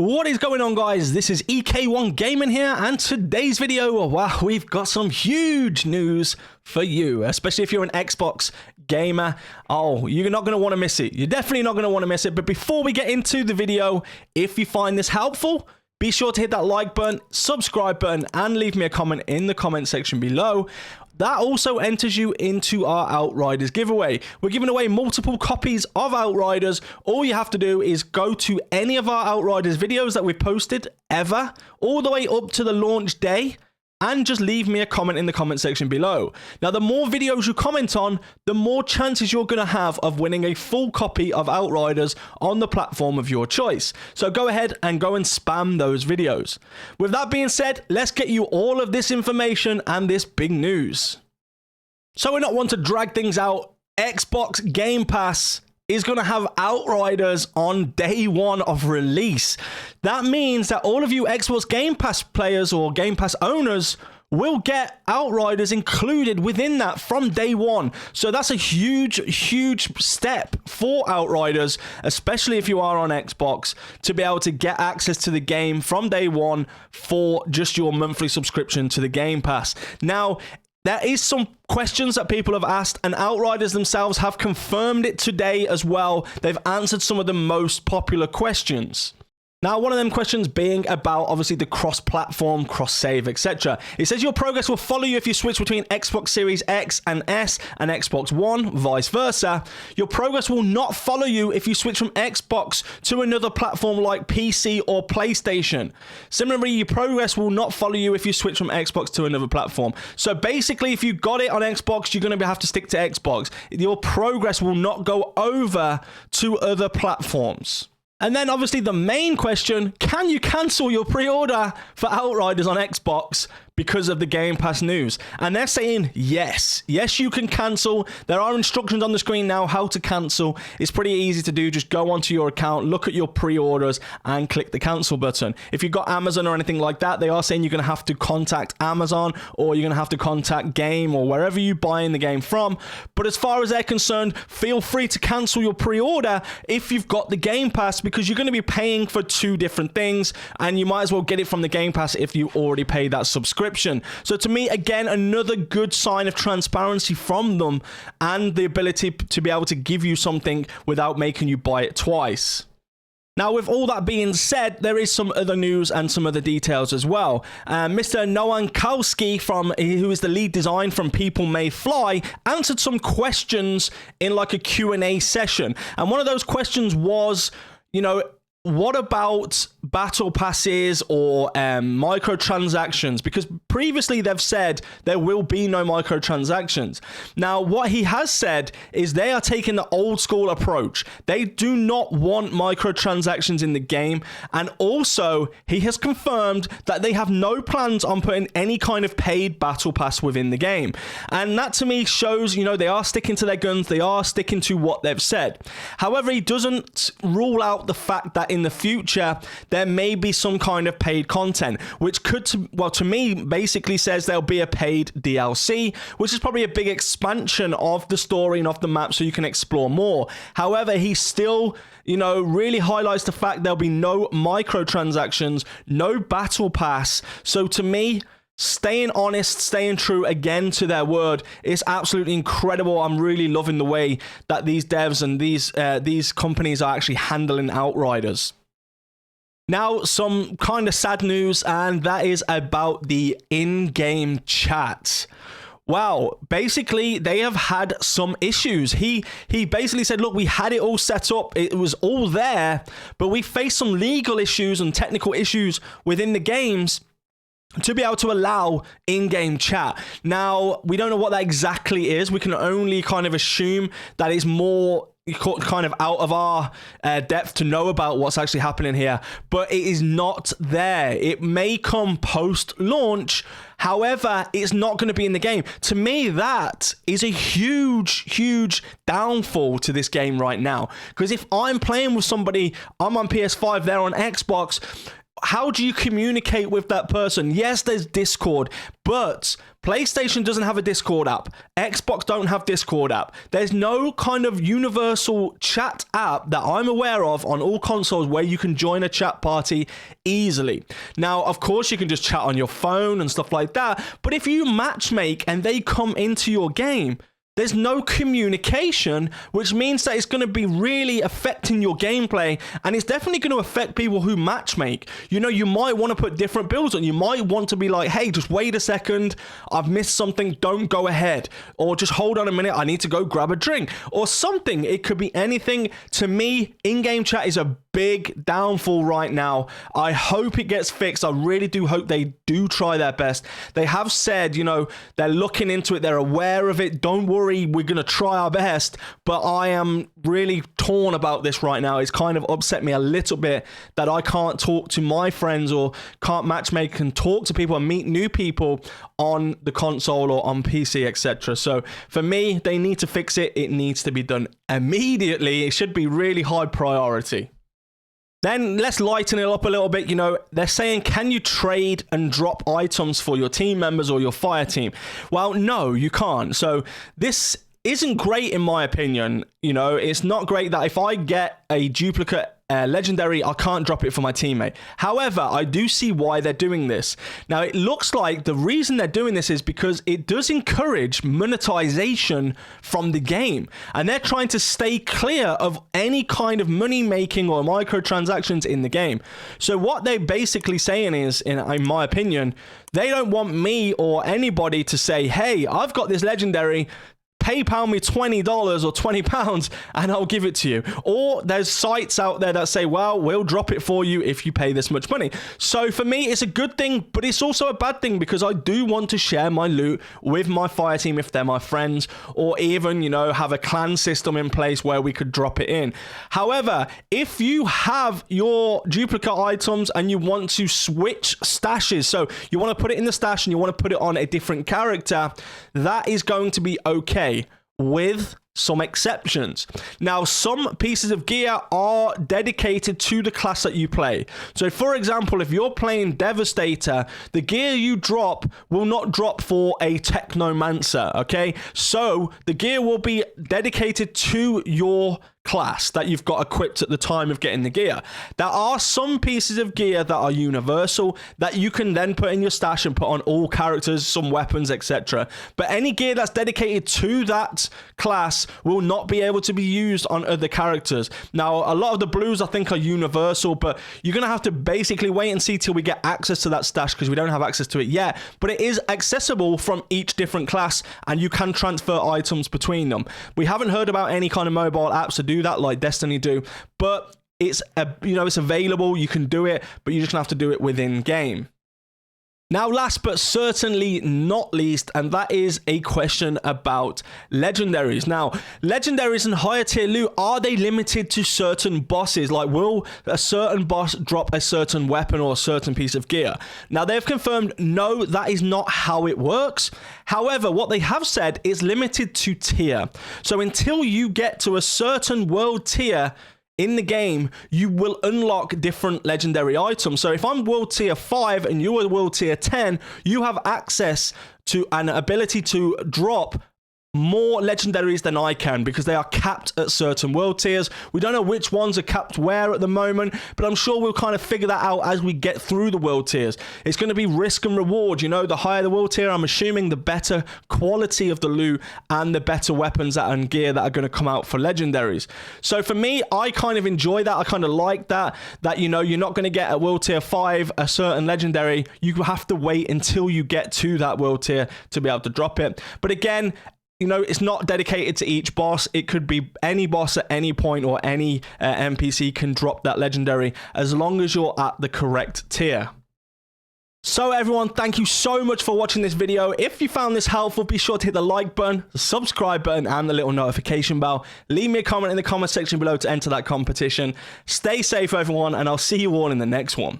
What is going on, guys? This is EK1 Gaming here, and today's video, wow, we've got some huge news for you, especially if you're an Xbox gamer. Oh, you're not going to want to miss it. You're definitely not going to want to miss it. But before we get into the video, if you find this helpful, be sure to hit that like button, subscribe button, and leave me a comment in the comment section below. That also enters you into our Outriders giveaway. We're giving away multiple copies of Outriders. All you have to do is go to any of our Outriders videos that we've posted ever, all the way up to the launch day, and just leave me a comment in the comment section below. Now, the more videos you comment on, the more chances you're going to have of winning a full copy of Outriders on the platform of your choice. So go ahead and go and spam those videos. With that being said, let's get you all of this information and this big news. So we're not one to drag things out. Xbox Game Pass is going to have Outriders on day one of release. That means that all of you Xbox Game Pass players or Game Pass owners will get Outriders included within that from day one. So that's a huge step for Outriders, especially if you are on Xbox, to be able to get access to the game from day one for just your monthly subscription to the Game Pass. Now, there is some questions that people have asked, and Outriders themselves have confirmed it today as well. They've answered some of the most popular questions. Now, one of them questions being about, obviously, the cross-platform, cross-save, etc. It says your progress will follow you if you switch between Xbox Series X and S and Xbox One, vice versa. Your progress will not follow you if you switch from Xbox to another platform like PC or PlayStation. Similarly, your progress will not follow you if you switch from Xbox to another platform. So basically, if you got it on Xbox, you're going to have to stick to Xbox. Your progress will not go over to other platforms. And then obviously the main question, can you cancel your pre-order for Outriders on Xbox because of the Game Pass news? And they're saying yes. Yes, you can cancel. There are instructions on the screen now how to cancel. It's pretty easy to do. Just go onto your account, look at your pre-orders, and click the cancel button. If you've got Amazon or anything like that, they are saying you're going to have to contact Amazon, or you're going to have to contact Game, or wherever you buy in the game from. But as far as they're concerned, feel free to cancel your pre-order if you've got the Game Pass, because you're going to be paying for two different things, and you might as well get it from the Game Pass if you already paid that subscription. So to me, again, another good sign of transparency from them and the ability to be able to give you something without making you buy it twice. Now, with all that being said, there is some other news and some other details as well. Mr. Nowankowski, who is the lead design from People May Fly, answered some questions in like a Q&A session. And one of those questions was, you know, what about battle passes or microtransactions? Because previously they've said there will be no microtransactions. Now, what he has said is they are taking the old school approach. They do not want microtransactions in the game. And also, he has confirmed that they have no plans on putting any kind of paid battle pass within the game. And that to me shows, you know, they are sticking to their guns. They are sticking to what they've said. However, he doesn't rule out the fact that in the future there may be some kind of paid content, which could, to me, basically says there'll be a paid DLC, which is probably a big expansion of the story and of the map so you can explore more. However, he still, you know, really highlights the fact there'll be no microtransactions, no battle pass. So to me, staying honest, staying true again to their word is absolutely incredible. I'm really loving the way that these devs and these companies are actually handling Outriders. Now, some kind of sad news, and that is about the in-game chat. Wow, basically they have had some issues. He basically said, look, we had it all set up, it was all there, but we faced some legal issues and technical issues within the games to be able to allow in-game chat. Now, we don't know what that exactly is. We can only kind of assume that it's more kind of out of our depth to know about what's actually happening here, but it is not there. It may come post-launch. However, it's not going to be in the game. To me, that is a huge downfall to this game right now. Because if I'm playing with somebody, I'm on PS5, they're on Xbox, how do you communicate with that person? Yes, there's Discord, but PlayStation doesn't have a Discord app. Xbox don't have Discord app. There's no kind of universal chat app that I'm aware of on all consoles where you can join a chat party easily. Now, of course, you can just chat on your phone and stuff like that, but if you matchmake and they come into your game, there's no communication, which means that it's going to be really affecting your gameplay, and it's definitely going to affect people who matchmake. You know, you might want to put different builds on. You might want to be like, hey, just wait a second, I've missed something, don't go ahead. Or just hold on a minute, I need to go grab a drink. Or something, it could be anything. To me, in-game chat is a big downfall right now. I hope it gets fixed. I really do hope they do try their best. They have said, you know, they're looking into it, they're aware of it, don't worry, we're going to try our best, but I am really torn about this right now. It's kind of upset me a little bit that I can't talk to my friends or can't matchmake and talk to people and meet new people on the console or on PC, etc. So for me, they need to fix it. It needs to be done immediately. It should be really high priority. Then let's lighten it up a little bit. You know, they're saying, can you trade and drop items for your team members or your fire team? Well, no, you can't. So this isn't great in my opinion. You know, it's not great that if I get a duplicate legendary, I can't drop it for my teammate. However, I do see why they're doing this. Now, it looks like the reason they're doing this is because it does encourage monetization from the game, and they're trying to stay clear of any kind of money making or microtransactions in the game. So what they're basically saying is, in my opinion, they don't want me or anybody to say, hey, I've got this legendary, PayPal me $20 or £20 and I'll give it to you. Or there's sites out there that say, well, we'll drop it for you if you pay this much money. So for me, it's a good thing, but it's also a bad thing because I do want to share my loot with my fire team if they're my friends, or even, you know, have a clan system in place where we could drop it in. However, if you have your duplicate items and you want to switch stashes, so you want to put it in the stash and you want to put it on a different character, that is going to be okay, with some exceptions. Now, some pieces of gear are dedicated to the class that you play. So, for example, if you're playing Devastator, the gear you drop will not drop for a Technomancer, okay? So, the gear will be dedicated to your class that you've got equipped at the time of getting the gear. There are some pieces of gear that are universal that you can then put in your stash and put on all characters, some weapons, etc. But any gear that's dedicated to that class will not be able to be used on other characters. Now, a lot of the blues I think are universal, but you're going to have to basically wait and see till we get access to that stash because we don't have access to it yet. But it is accessible from each different class and you can transfer items between them. We haven't heard about any kind of mobile apps to do that like Destiny do, but it's it's available, you can do it, but you're just gonna have to do it within game. Now, last but certainly not least, and that is a question about legendaries. Now, legendaries and higher tier loot, are they limited to certain bosses? Like, will a certain boss drop a certain weapon or a certain piece of gear? Now, they've confirmed, no, that is not how it works. However, what they have said is limited to tier. So until you get to a certain world tier in the game, you will unlock different legendary items. So if I'm world tier 5 and you are world tier 10, you have access to an ability to drop more legendaries than I can because they are capped at certain world tiers. We don't know which ones are capped where at the moment, but I'm sure we'll kind of figure that out as we get through the world tiers. It's going to be risk and reward. You know, the higher the world tier, I'm assuming the better quality of the loot and the better weapons and gear that are going to come out for legendaries. So for me, I kind of enjoy that. I kind of like that, you know, you're not going to get at world tier 5 a certain legendary. You have to wait until you get to that world tier to be able to drop it. But again, you know, it's not dedicated to each boss. It could be any boss at any point, or any NPC can drop that legendary as long as you're at the correct tier. So everyone, thank you so much for watching this video. If you found this helpful, be sure to hit the like button, the subscribe button, and the little notification bell. Leave me a comment in the comment section below to enter that competition. Stay safe, everyone, and I'll see you all in the next one.